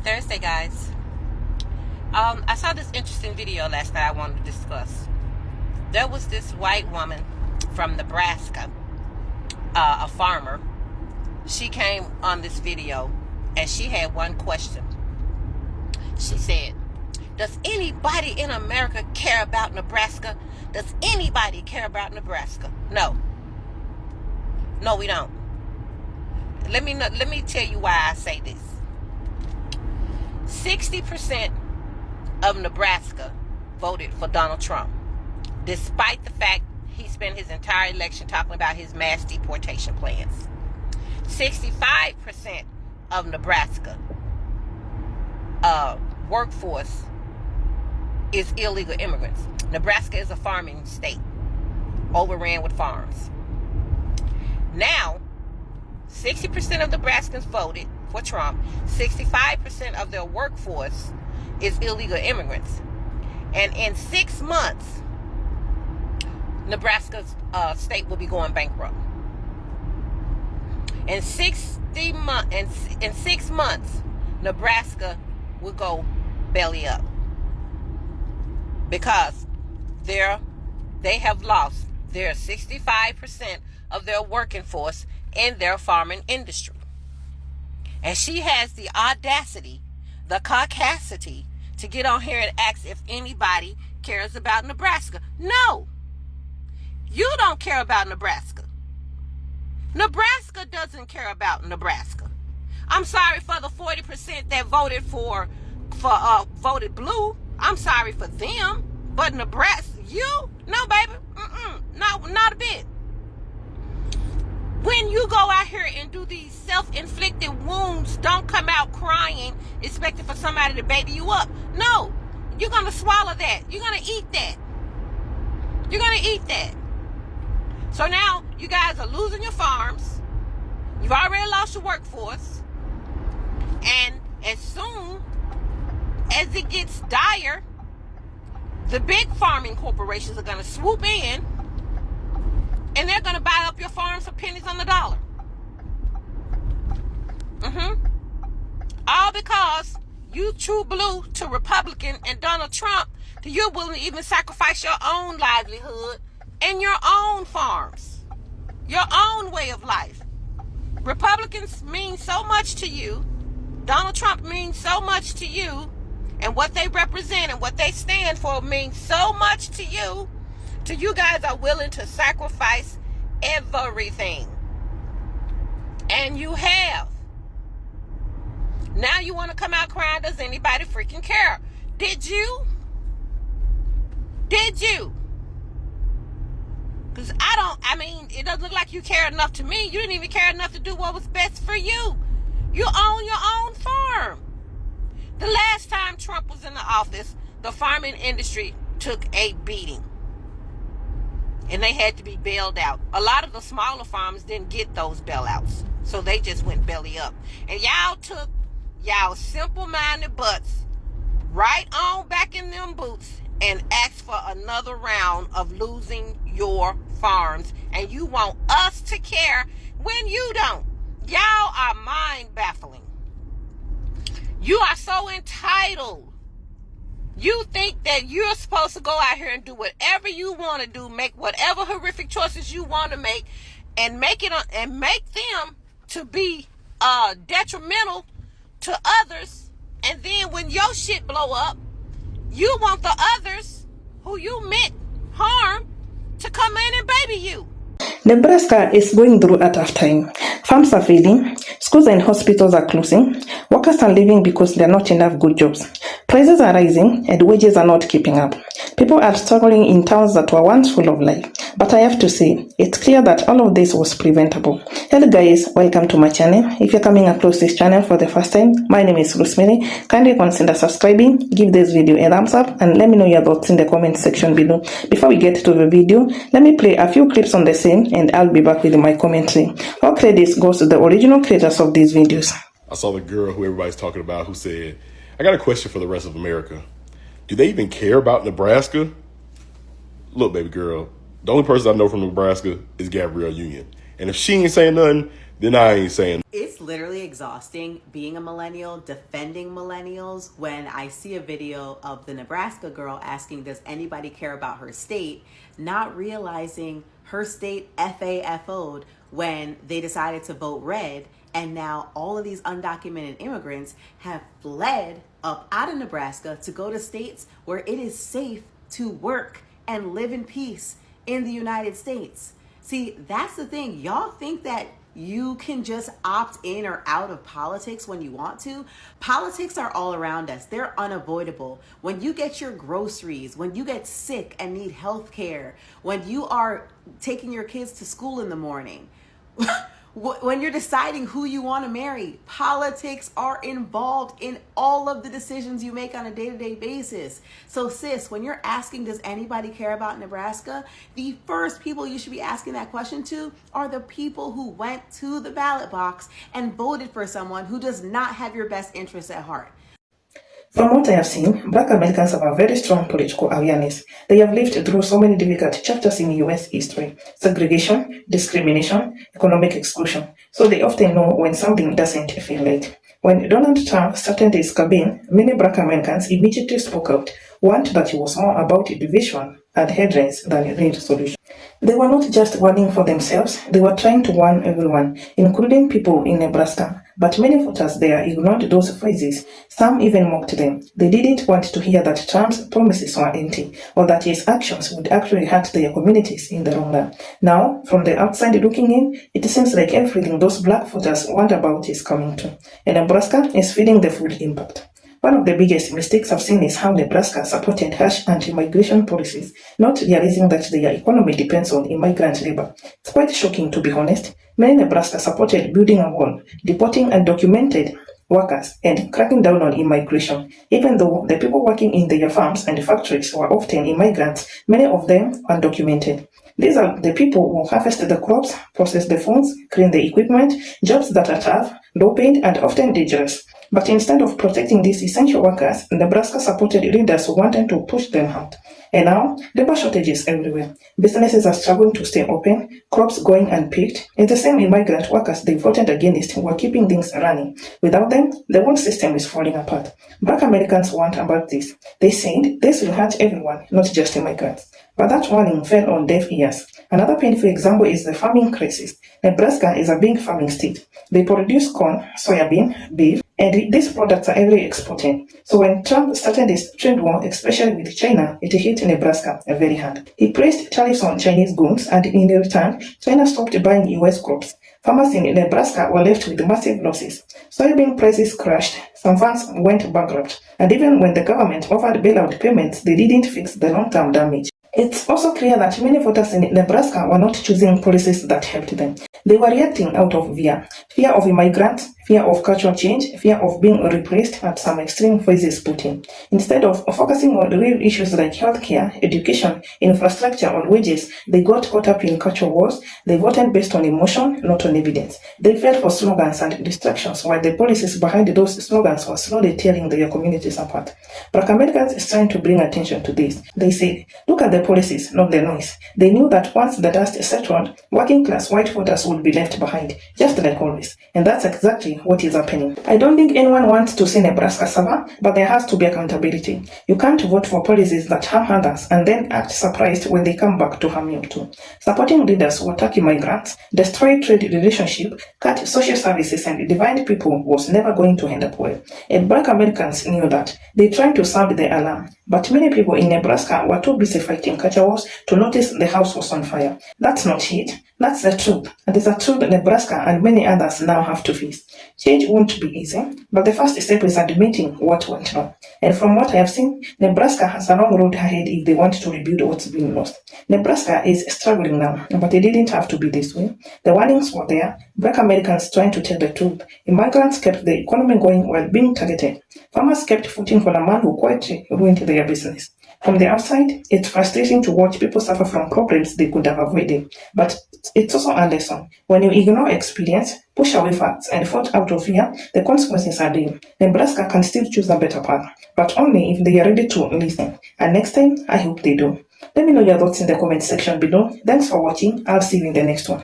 Thursday, guys. I saw this interesting video last night I wanted to discuss. There was this white woman from Nebraska, a farmer. She came on this video and she had one question. She said, does anybody in America care about Nebraska? Does anybody care about Nebraska? No. No, we don't. Let me tell you why I say this. 60% of Nebraska voted for Donald Trump, despite the fact he spent his entire election talking about his mass deportation plans. 65% of Nebraska workforce is illegal immigrants. Nebraska is a farming state, overran with farms. Now, 60% of Nebraskans voted for Trump. 65% of their workforce is illegal immigrants. And in 6 months, Nebraska's state will be going bankrupt. In 6 months, Nebraska will go belly up. Because they have lost their 65% of their working force in their farming industry. And she has the audacity, the caucasity to get on here and ask if anybody cares about Nebraska. No, you don't care about Nebraska. Nebraska doesn't care about Nebraska. I'm sorry for the 40% that voted voted blue. I'm sorry for them. But Nebraska, no, baby, not a bit. When you go out here and do these self-inflicted wounds, don't come out crying, expecting for somebody to baby you up. No, you're going to swallow that. You're going to eat that. You're going to eat that. So now you guys are losing your farms. You've already lost your workforce. And as soon as it gets dire, the big farming corporations are going to swoop in and they're going to buy up your farms for pennies on the dollar. All because you true blue to Republican and Donald Trump, that you're willing to even sacrifice your own livelihood and your own farms, your own way of life. Republicans mean so much to you. Donald Trump means so much to you. And what they represent and what they stand for means so much to you. To you guys are willing to sacrifice everything. And you have. Now you want to come out crying, does anybody freaking care? Did you? Did you? Because it doesn't look like you care enough to me. You didn't even care enough to do what was best for you. You own your own farm. The last time Trump was in the office, the farming industry took a beating. And they had to be bailed out. A lot of the smaller farms didn't get those bailouts. So they just went belly up. And y'all took y'all simple-minded butts right on back in them boots and asked for another round of losing your farms. And you want us to care when you don't. Y'all are mind-baffling. You are so entitled. You think that you're supposed to go out here and do whatever you want to do, make whatever horrific choices you want to make, and make them to be detrimental to others. And then when your shit blow up, you want the others who you meant harm to come in and baby you. Nebraska is going through a tough time. Farms are failing, schools and hospitals are closing, workers are leaving because there are not enough good jobs. Prices are rising and wages are not keeping up. People are struggling in towns that were once full of life. But I have to say, it's clear that all of this was preventable. Hello guys, welcome to my channel. If you're coming across this channel for the first time, my name is Rosemary. Kindly consider subscribing, give this video a thumbs up, and let me know your thoughts in the comment section below. Before we get to the video, let me play a few clips on the same and I'll be back with my commentary. All credits goes to the original creators of these videos. I saw the girl who everybody's talking about who said, I got a question for the rest of America. Do they even care about Nebraska? Look, baby girl, the only person I know from Nebraska is Gabrielle Union. And if she ain't saying nothing, then I ain't saying nothing. It's literally exhausting being a millennial, defending millennials, when I see a video of the Nebraska girl asking, does anybody care about her state, not realizing her state FAFO'd when they decided to vote red. And now all of these undocumented immigrants have fled up out of Nebraska to go to states where it is safe to work and live in peace in the United States. See, that's the thing. Y'all think that you can just opt in or out of politics when you want to. Politics are all around us. They're unavoidable. When you get your groceries, when you get sick and need health care, when you are taking your kids to school in the morning, when you're deciding who you want to marry, politics are involved in all of the decisions you make on a day-to-day basis. So sis, when you're asking, does anybody care about Nebraska? The first people you should be asking that question to are the people who went to the ballot box and voted for someone who does not have your best interests at heart. From what I have seen, Black Americans have a very strong political awareness. They have lived through so many difficult chapters in US history: segregation, discrimination, economic exclusion. So they often know when something doesn't feel right. When Donald Trump started his campaign, many Black Americans immediately spoke out, warned that he was more about division and headlines than real solution. They were not just warning for themselves, they were trying to warn everyone, including people in Nebraska. But many voters there ignored those phrases. Some even mocked them. They didn't want to hear that Trump's promises were empty, or that his actions would actually hurt their communities in the long run. Now, from the outside looking in, it seems like everything those black voters warned about is coming true, and Nebraska is feeling the full impact. One of the biggest mistakes I've seen is how Nebraska supported harsh anti-migration policies, not realizing that their economy depends on immigrant labor. It's quite shocking, to be honest. Many Nebraska supported building a wall, deporting undocumented workers, and cracking down on immigration. Even though the people working in their farms and factories were often immigrants, many of them undocumented. These are the people who harvest the crops, process the foods, clean the equipment, jobs that are tough, low-paid, and often dangerous. But instead of protecting these essential workers, Nebraska supported leaders who wanted to push them out. And now, labor shortages everywhere. Businesses are struggling to stay open, crops going unpicked, and the same immigrant workers they voted against were keeping things running. Without them, the whole system is falling apart. Black Americans warned about this. They said this will hurt everyone, not just immigrants. But that warning fell on deaf ears. Another painful example is the farming crisis. Nebraska is a big farming state. They produce corn, soybean, beef, and these products are heavily exported. So when Trump started his trade war, especially with China, it hit Nebraska very hard. He placed tariffs on Chinese goods, and in return, China stopped buying US crops. Farmers in Nebraska were left with massive losses. Soybean prices crashed, some farms went bankrupt, and even when the government offered bailout payments, they didn't fix the long-term damage. It's also clear that many voters in Nebraska were not choosing policies that helped them. They were reacting out of fear of immigrants, fear of cultural change, fear of being replaced at some extreme phrases put in. Instead of focusing on real issues like healthcare, education, infrastructure, or wages, they got caught up in culture wars. They voted based on emotion, not on evidence. They fell for slogans and distractions, while the policies behind those slogans were slowly tearing their communities apart. Black Americans is trying to bring attention to this. They said, look at the policies, not the noise. They knew that once the dust settled, working-class white voters would be left behind, just like always. And that's exactly what is happening. I don't think anyone wants to see Nebraska suffer, but there has to be accountability. You can't vote for policies that harm others and then act surprised when they come back to harm you too. Supporting leaders who attack immigrants, destroy trade relationships, cut social services, and divide people was never going to end up well. And Black Americans knew that. They tried to sound the alarm, but many people in Nebraska were too busy fighting culture wars to notice the house was on fire. That's not it. That's the truth. And it's a truth that Nebraska and many others now have to face. Change won't be easy, but the first step is admitting what went wrong. And from what I have seen, Nebraska has a long road ahead if they want to rebuild what's been lost. Nebraska is struggling now, but it didn't have to be this way. The warnings were there. Black Americans trying to tell the truth. Immigrants kept the economy going while being targeted. Farmers kept voting for a man who quietly ruined their business. From the outside, it's frustrating to watch people suffer from problems they could have avoided. But it's also a lesson. When you ignore experience, push away facts, and vote out of fear, the consequences are real. Nebraska can still choose a better path, but only if they are ready to listen. And next time, I hope they do. Let me know your thoughts in the comment section below. Thanks for watching. I'll see you in the next one.